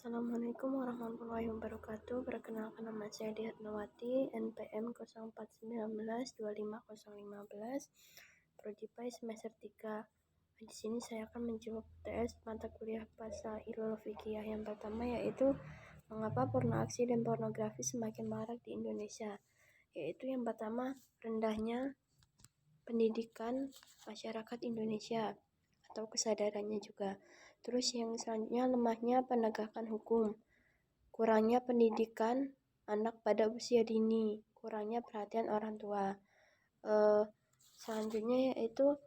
Assalamualaikum warahmatullahi wabarakatuh. Perkenalkan, nama saya Dihatmawati, NPM 0419250015, Prodi PAI semester 3. Di sini saya akan menjawab TS mata kuliah Fasailul Fiqhiyah yang pertama, yaitu mengapa porno aksi dan pornografi semakin marak di Indonesia. Yaitu yang pertama, rendahnya pendidikan masyarakat Indonesia atau kesadarannya juga. Terus yang selanjutnya, lemahnya penegakan hukum, kurangnya pendidikan anak pada usia dini, kurangnya perhatian orang tua. Selanjutnya yaitu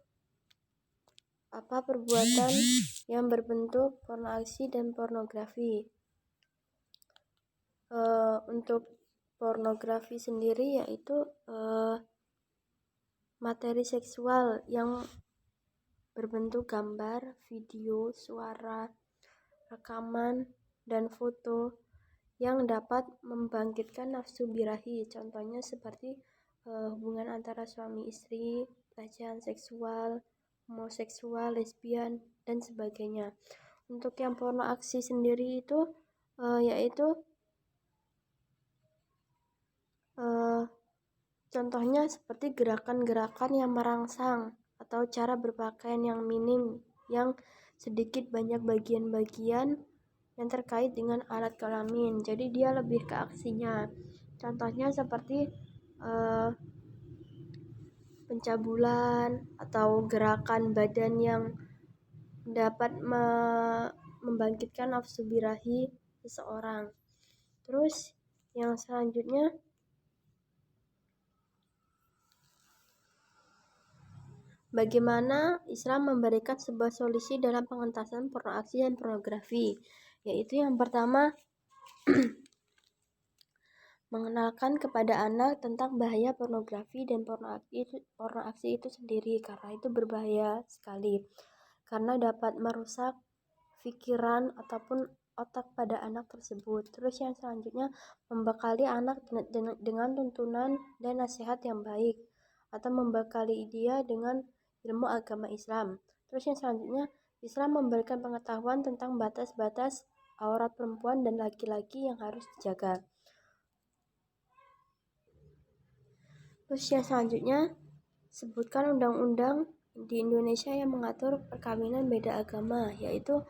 perbuatan yang berbentuk porno aksi dan pornografi. Untuk pornografi sendiri yaitu materi seksual yang berbentuk gambar, video, suara, rekaman, dan foto yang dapat membangkitkan nafsu birahi. Contohnya seperti hubungan antara suami istri, pelecehan seksual, homoseksual, lesbian, dan sebagainya. Untuk yang porno aksi sendiri itu yaitu contohnya seperti gerakan-gerakan yang merangsang atau cara berpakaian yang minim, yang sedikit banyak bagian-bagian yang terkait dengan alat kelamin. Jadi dia lebih ke aksinya. Contohnya seperti pencabulan atau gerakan badan yang dapat membangkitkan nafsu birahi seseorang. Terus yang selanjutnya, bagaimana Islam memberikan sebuah solusi dalam pengentasan porno aksi dan pornografi. Yaitu yang pertama, mengenalkan kepada anak tentang bahaya pornografi dan porno aksi itu sendiri, karena itu berbahaya sekali, karena dapat merusak pikiran ataupun otak pada anak tersebut. Terus yang selanjutnya, membekali anak dengan tuntunan dan nasihat yang baik, atau membekali dia dengan ilmu agama Islam. Terus yang selanjutnya, Islam memberikan pengetahuan tentang batas-batas aurat perempuan dan laki-laki yang harus dijaga. Terus yang selanjutnya, sebutkan undang-undang di Indonesia yang mengatur perkawinan beda agama, yaitu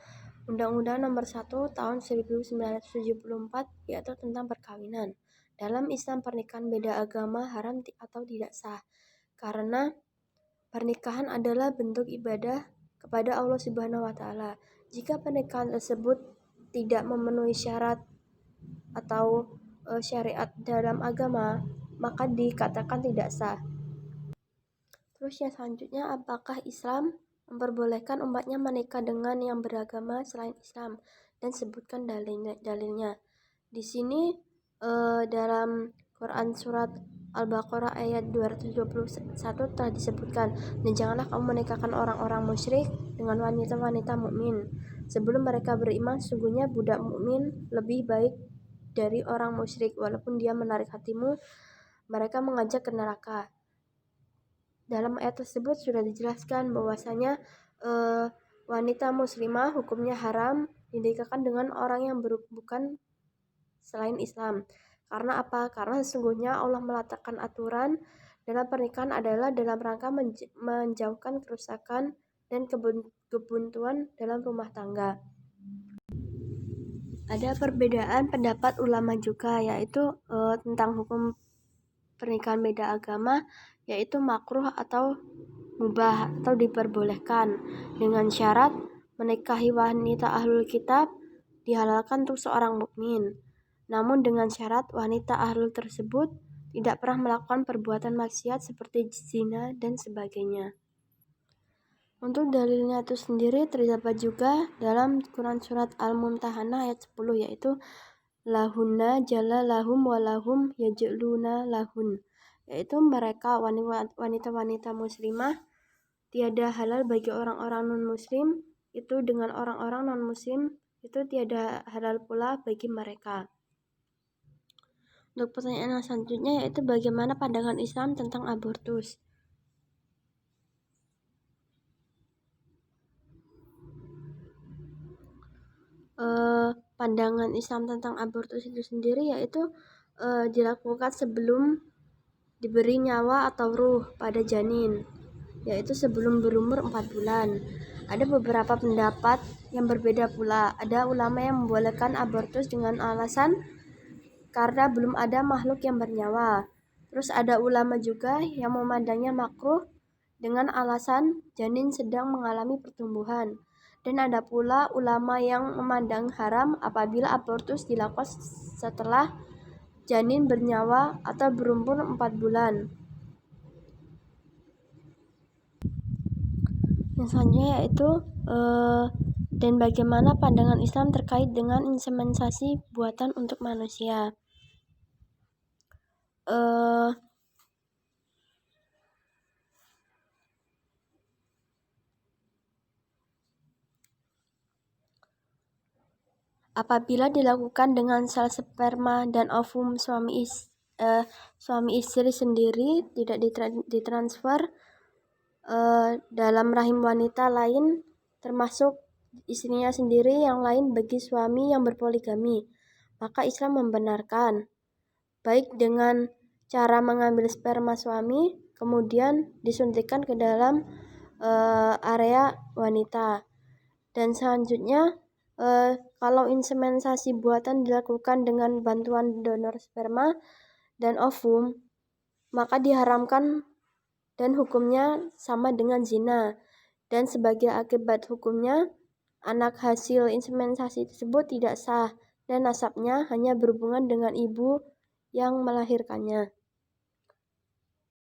Undang-Undang Nomor 1 Tahun 1974, yaitu tentang perkawinan. Dalam Islam, pernikahan beda agama haram atau tidak sah, karena pernikahan adalah bentuk ibadah kepada Allah Subhanahu wa Ta'ala. Jika pernikahan tersebut tidak memenuhi syarat atau syariat dalam agama, maka dikatakan tidak sah. Terus yang selanjutnya, apakah Islam memperbolehkan umatnya menikah dengan yang beragama selain Islam, dan sebutkan dalilnya. Di sini dalam Quran surat Al-Baqarah ayat 221 telah disebutkan, dan janganlah kamu menikahkan orang-orang musyrik dengan wanita-wanita mukmin sebelum mereka beriman. Sesungguhnya budak mukmin lebih baik dari orang musyrik, walaupun dia menarik hatimu, mereka mengajak ke neraka. Dalam ayat tersebut sudah dijelaskan bahwasanya wanita muslimah hukumnya haram dinikahkan dengan orang yang bukan selain Islam. Karena apa? Karena sesungguhnya Allah meletakkan aturan dalam pernikahan adalah dalam rangka menjauhkan kerusakan dan kebuntuan dalam rumah tangga. Ada perbedaan pendapat ulama juga, yaitu tentang hukum pernikahan beda agama, yaitu makruh atau mubah atau diperbolehkan, dengan syarat menikahi wanita ahlul kitab dihalalkan untuk seorang mukmin, namun dengan syarat wanita ahlul tersebut tidak pernah melakukan perbuatan maksiat seperti zina dan sebagainya. Untuk dalilnya itu sendiri terdapat juga dalam Quran surat Al-Mumtahanah ayat 10, yaitu lahunna jalla lahum walahum yaj'luna lahun, yaitu mereka wanita-wanita muslimah tiada halal bagi orang-orang non-muslim, itu dengan orang-orang non-muslim itu tiada halal pula bagi mereka. Untuk pertanyaan yang selanjutnya, yaitu bagaimana pandangan Islam tentang abortus. pandangan Islam tentang abortus itu sendiri, yaitu dilakukan sebelum diberi nyawa atau ruh pada janin, yaitu sebelum berumur 4 bulan. Ada beberapa pendapat yang berbeda pula. Ada ulama yang membolehkan abortus dengan alasan karena belum ada makhluk yang bernyawa. Terus ada ulama juga yang memandangnya makruh dengan alasan janin sedang mengalami pertumbuhan. Dan ada pula ulama yang memandang haram apabila abortus dilakukan setelah janin bernyawa atau berumur 4 bulan. Yang selanjutnya yaitu dan bagaimana pandangan Islam terkait dengan inseminasi buatan untuk manusia. Apabila dilakukan dengan sel sperma dan ovum suami istri sendiri, tidak ditransfer dalam rahim wanita lain, termasuk istrinya sendiri yang lain bagi suami yang berpoligami, maka Islam membenarkan, baik dengan cara mengambil sperma suami kemudian disuntikkan ke dalam area wanita. Dan selanjutnya, kalau inseminasi buatan dilakukan dengan bantuan donor sperma dan ovum, maka diharamkan dan hukumnya sama dengan zina. Dan sebagai akibat hukumnya, anak hasil inseminasi tersebut tidak sah dan nasabnya hanya berhubungan dengan ibu yang melahirkannya.